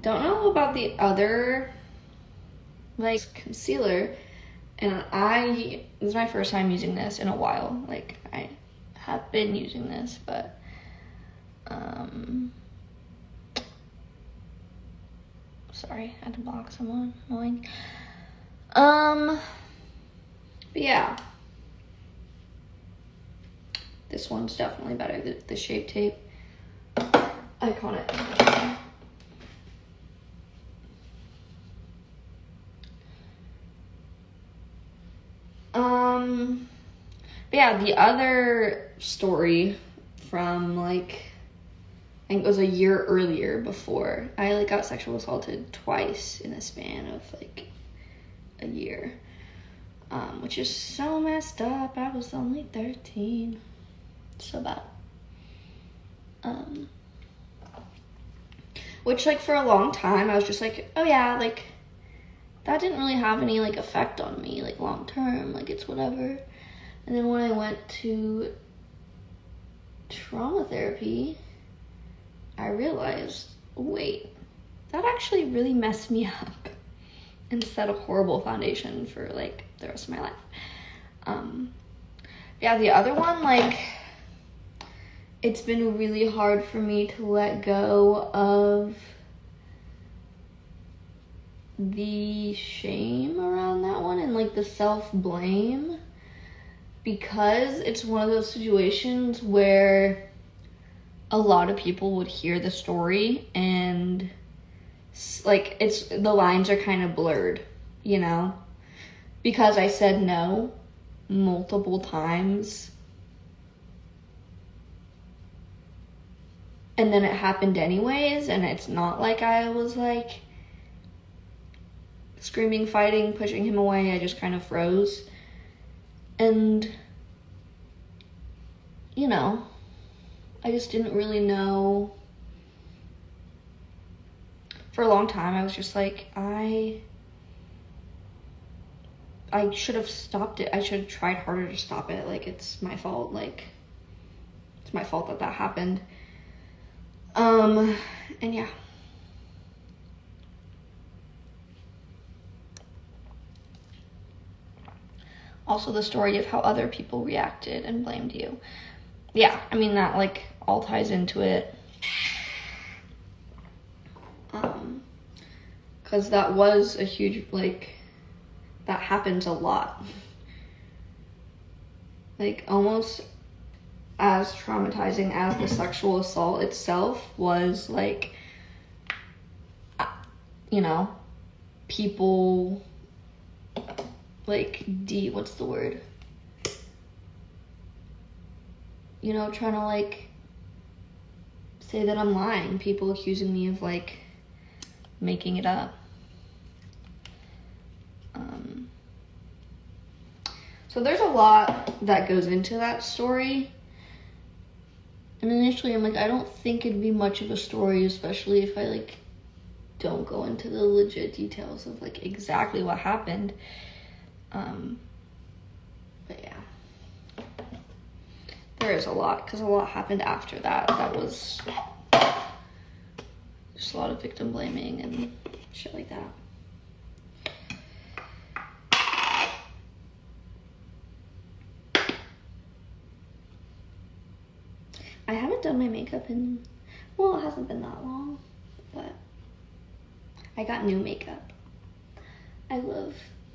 don't know about the other, like, concealer, and this is my first time using this in a while. Like, I have been using this, but, sorry, I had to block someone, annoying. But yeah. This one's definitely better, the Shape Tape. Iconic. But yeah, the other story from, like, I think it was a year earlier before, I, like, got sexual assaulted twice in a span of, like, a year. Which is so messed up. I was only 13. So bad. Which, like, for a long time, I was just like, oh yeah, like, that didn't really have any, like, effect on me, like, long term, like, it's whatever. And then when I went to trauma therapy, I realized, wait, that actually really messed me up and set a horrible foundation for, like, the rest of my life. Yeah, the other one, like, it's been really hard for me to let go of the shame around that one and, like, the self-blame, because it's one of those situations where a lot of people would hear the story and, like, the lines are kind of blurred, you know, because I said no multiple times. And then it happened anyways, and it's not like I was, like, screaming, fighting, pushing him away. I just kind of froze. And, you know, I just didn't really know. For a long time, I was just like, I should have stopped it. I should have tried harder to stop it. Like, it's my fault. Like, it's my fault that happened. And yeah. Also the story of how other people reacted and blamed you. Yeah, I mean, that, like, all ties into it. Because that was a huge, like, that happens a lot. Like, almost as traumatizing as the sexual assault itself was, like, you know, people, like, what's the word? You know, trying to, like, say that I'm lying. People accusing me of, like, making it up. So there's a lot that goes into that story. And initially I'm like, I don't think it'd be much of a story, especially if I, like, don't go into the legit details of, like, exactly what happened. But yeah. There is a lot, because a lot happened after that. That was just a lot of victim blaming and shit like that. I haven't done my makeup in, well, it hasn't been that long, but I got new makeup. I love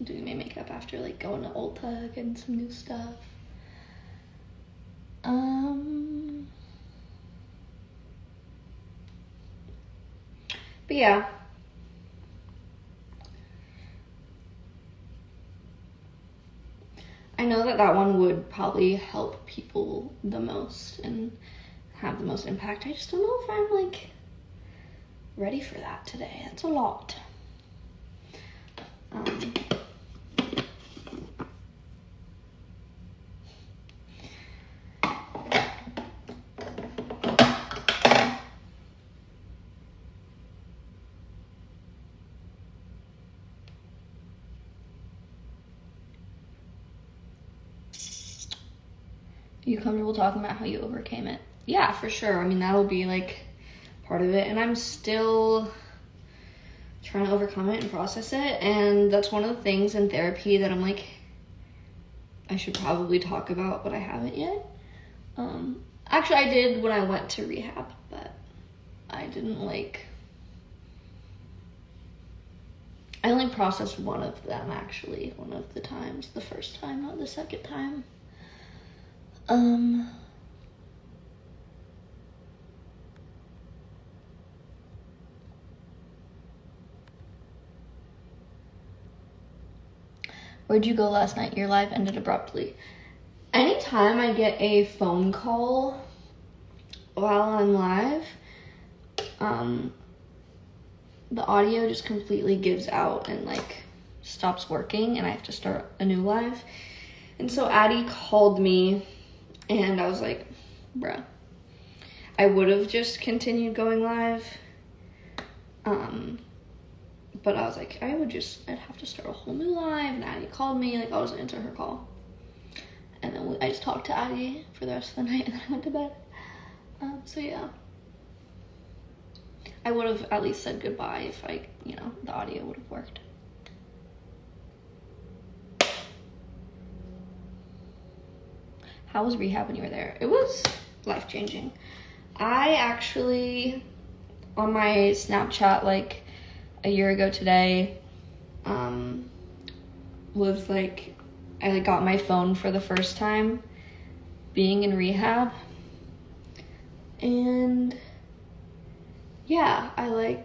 doing my makeup after, like, going to Ulta, getting some new stuff. But yeah. I know that one would probably help people the most and have the most impact. I just don't know if I'm, like, ready for that today. That's a lot. Are you comfortable talking about how you overcame it? Yeah, for sure. I mean, that'll be, like, part of it. And I'm still trying to overcome it and process it. And that's one of the things in therapy that I'm like, I should probably talk about, but I haven't yet. Actually, I did when I went to rehab, but I didn't I only processed one of them, actually, one of the times, the first time, not the second time. Where'd you go last night? Your live ended abruptly. Anytime I get a phone call while I'm live, the audio just completely gives out and stops working, and I have to start a new live. And so Addie called me, and I was like, bruh, I would have just continued going live, but I was like, I'd have to start a whole new live. And Addie called me, I'll just answer her call. And then I just talked to Addie for the rest of the night, and then I went to bed. So yeah. I would have at least said goodbye if the audio would have worked. How was rehab when you were there? It was life-changing. I actually, on my Snapchat, a year ago today, was I got my phone for the first time being in rehab. And yeah, I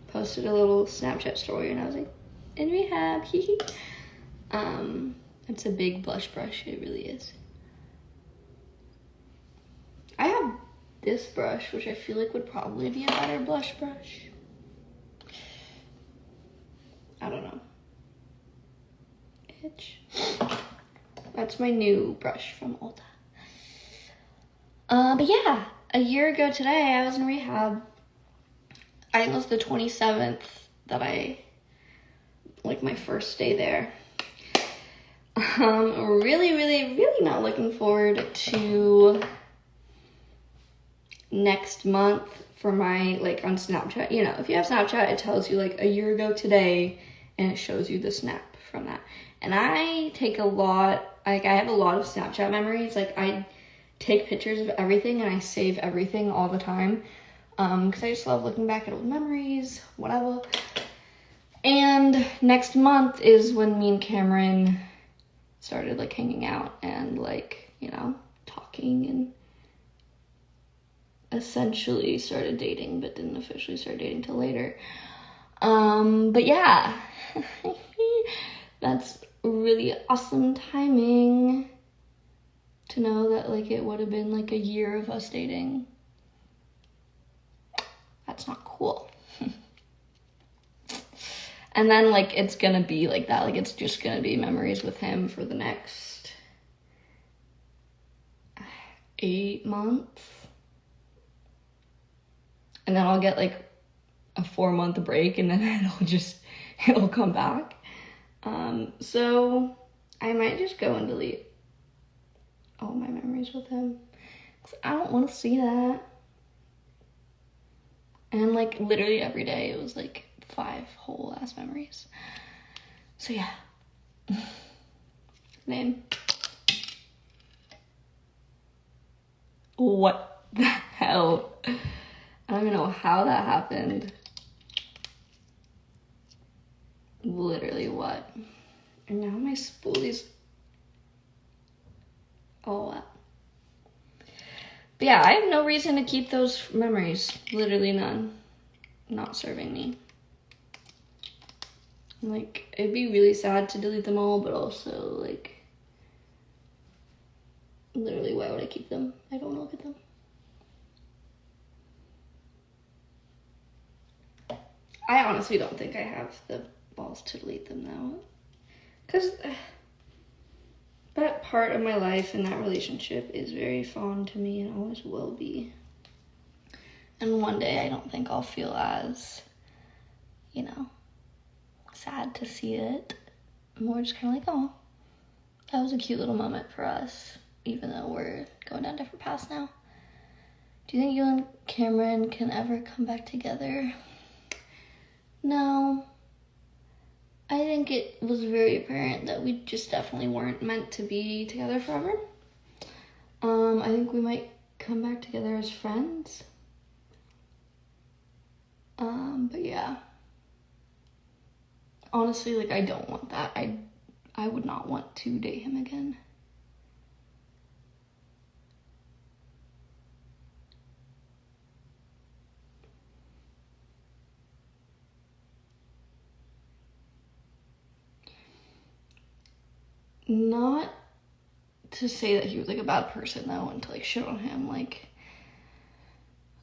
posted a little Snapchat story, and I was like, in rehab, hee. It's a big blush brush, it really is. I have this brush, which I feel would probably be a better blush brush. I don't know. Itch. That's my new brush from Ulta. But yeah, a year ago today, I was in rehab. I think it was the 27th that my first day there. Really, really, really not looking forward to next month for my, on Snapchat. If you have Snapchat, it tells you, a year ago today, and it shows you the snap from that. And I take a lot, I have a lot of Snapchat memories. I take pictures of everything, and I save everything all the time. Because I just love looking back at old memories, whatever. And next month is when me and Camryn started hanging out and talking, and essentially started dating, but didn't officially start dating till later. But yeah, that's really awesome timing to know that it would have been a year of us dating. That's not cool. And then it's gonna be that, it's just gonna be memories with him for the next 8 months. And then I'll get a 4-month break, and then it'll come back. So I might just go and delete all my memories with him, 'cause I don't want to see that. And literally every day it was 5 whole ass memories. So yeah. Name. What the hell? I don't even know how that happened. Literally what? And now my spoolies. Oh wow. But yeah, I have no reason to keep those memories. Literally none. Not serving me. It'd be really sad to delete them all, but also, literally, why would I keep them? I don't look at them. I honestly don't think I have the balls to delete them now. Because that part of my life and that relationship is very fond to me and always will be. And one day I don't think I'll feel as, sad to see it. More just kind of oh, that was a cute little moment for us, even though we're going down different paths now. Do you think you and Camryn can ever come back together? No. I think it was very apparent that we just definitely weren't meant to be together forever. I think we might come back together as friends. But yeah. Honestly, like, I don't want that. I would not want to date him again. Not to say that he was like a bad person though, and to like shit on him, like,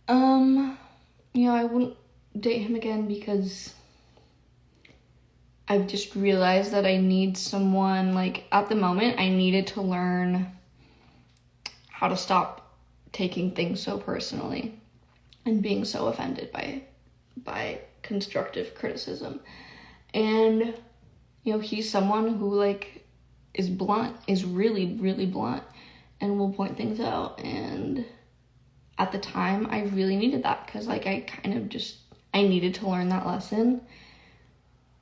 I wouldn't date him again because I've just realized that I need someone, like, at the moment, I needed to learn how to stop taking things so personally and being so offended by constructive criticism. And, he's someone who, like, is blunt, is really, really blunt, and will point things out. And at the time, I really needed that because, like, I needed to learn that lesson.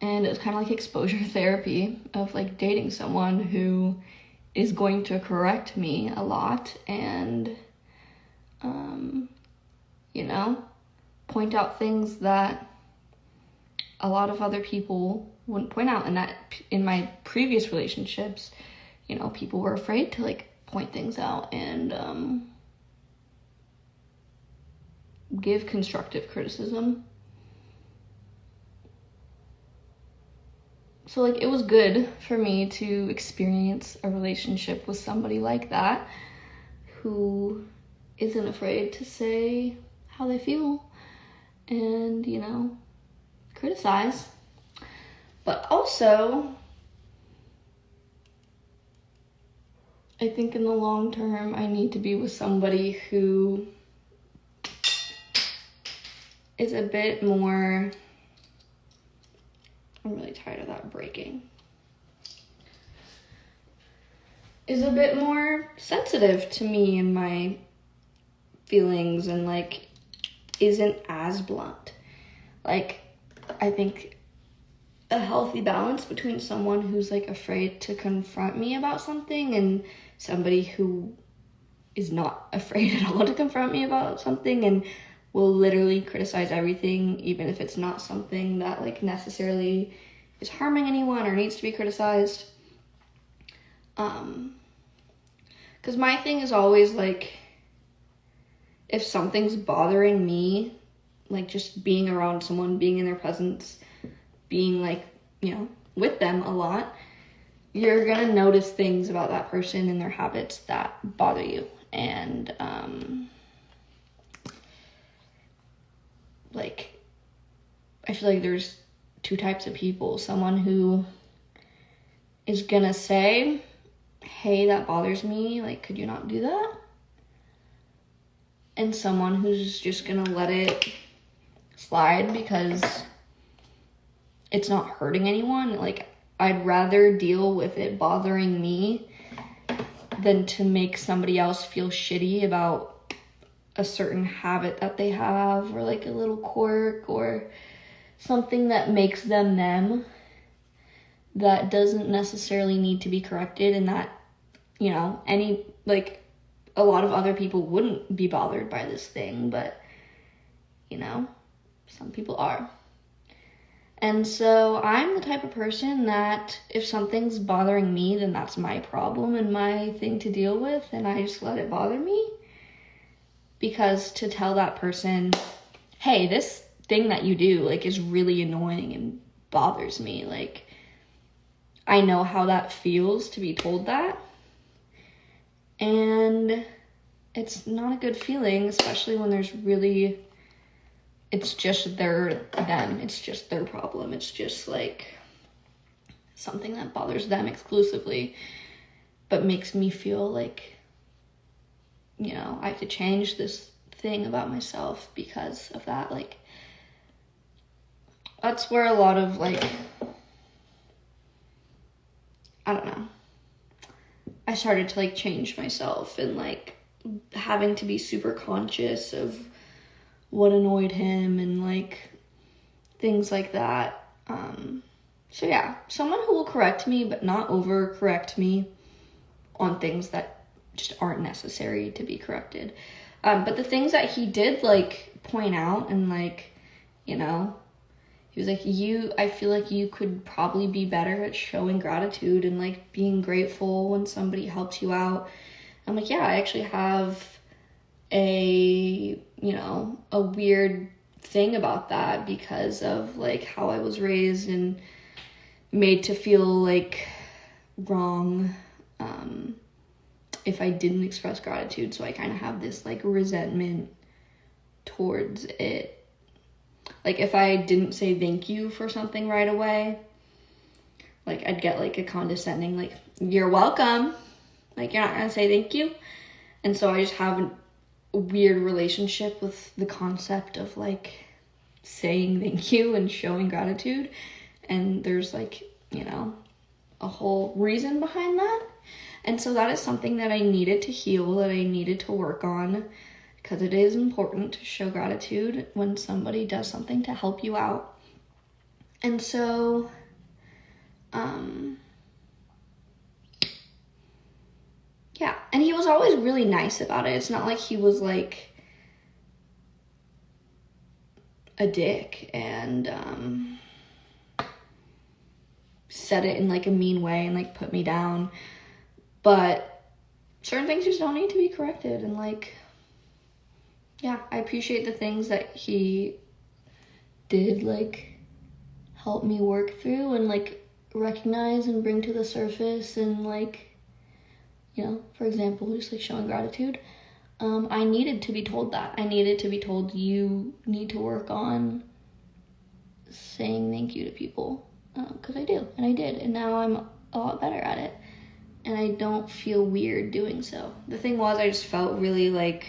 And it was kind of like exposure therapy of, like, dating someone who is going to correct me a lot and, point out things that a lot of other people wouldn't point out. And that in my previous relationships, people were afraid to, like, point things out and give constructive criticism. So, like, it was good for me to experience a relationship with somebody like that who isn't afraid to say how they feel and, criticize. But also, I think in the long term, I need to be with somebody who is a bit more... I'm really tired of that breaking. Is a bit more sensitive to me and my feelings and, like, isn't as blunt. Like, I think a healthy balance between someone who's, like, afraid to confront me about something and somebody who is not afraid at all to confront me about something and will literally criticize everything, even if it's not something that, like, necessarily is harming anyone or needs to be criticized. Because my thing is always, like, if something's bothering me, like, just being around someone, being in their presence, being, like, with them a lot, you're gonna notice things about that person and their habits that bother you. And, like, I feel like there's two types of people. Someone who is gonna say, hey, that bothers me, like, could you not do that? And someone who's just gonna let it slide because it's not hurting anyone. Like, I'd rather deal with it bothering me than to make somebody else feel shitty about a certain habit that they have, or, like, a little quirk or something that makes them them that doesn't necessarily need to be corrected, and that, a lot of other people wouldn't be bothered by this thing, but, some people are. And so I'm the type of person that if something's bothering me, then that's my problem and my thing to deal with, and I just let it bother me. Because to tell that person, hey, this thing that you do, like, is really annoying and bothers me, like, I know how that feels to be told that. And it's not a good feeling, especially when it's just them. It's just their problem. It's just, like, something that bothers them exclusively, but makes me feel like, I have to change this thing about myself because of that. Like, that's where a lot of, like, I don't know, I started to, like, change myself and, like, having to be super conscious of what annoyed him and, like, things like that. So yeah, someone who will correct me, but not over correct me on things that just aren't necessary to be corrected. But the things that he did, like, point out and, like, you know, he was like, I feel like you could probably be better at showing gratitude and, like, being grateful when somebody helps you out. I'm like, yeah, I actually have a weird thing about that because of, like, how I was raised and made to feel, like, wrong if I didn't express gratitude. So I kind of have this, like, resentment towards it. Like, if I didn't say thank you for something right away, like, I'd get, like, a condescending, like, you're welcome. Like, you're not gonna say thank you. And so I just have a weird relationship with the concept of, like, saying thank you and showing gratitude. And there's, like, you know, a whole reason behind that. And so that is something that I needed to heal, that I needed to work on, because it is important to show gratitude when somebody does something to help you out. And so, yeah, and he was always really nice about it. It's not like he was, like, a dick and said it in, like, a mean way and, like, put me down. But certain things just don't need to be corrected. And, like, yeah, I appreciate the things that he did, like, help me work through and, like, recognize and bring to the surface. And, like, you know, for example, just, like, showing gratitude. I needed to be told that. I needed to be told, you need to work on saying thank you to people. Because I do, and I did, and now I'm a lot better at it. And I don't feel weird doing so. The thing was, I just felt really, like,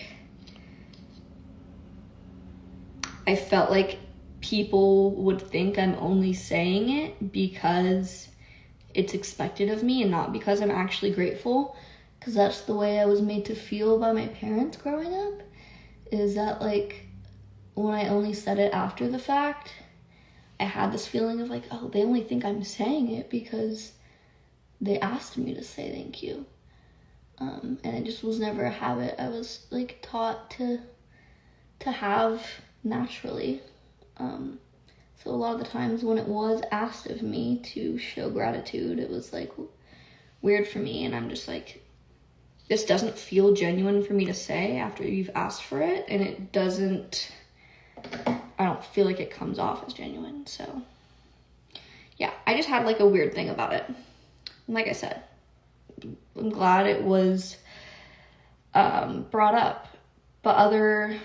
I felt like people would think I'm only saying it because it's expected of me and not because I'm actually grateful. Because that's the way I was made to feel by my parents growing up, is that, like, when I only said it after the fact, I had this feeling of, like, oh, they only think I'm saying it because they asked me to say thank you. And it just was never a habit I was, like, taught to have naturally. So a lot of the times when it was asked of me to show gratitude, it was, like, weird for me. And I'm just like, this doesn't feel genuine for me to say after you've asked for it. And I don't feel like it comes off as genuine. So yeah, I just had, like, a weird thing about it. And like I said, I'm glad it was brought up. But other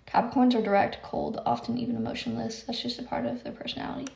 Capricorns are direct, cold, often even emotionless. That's just a part of their personality.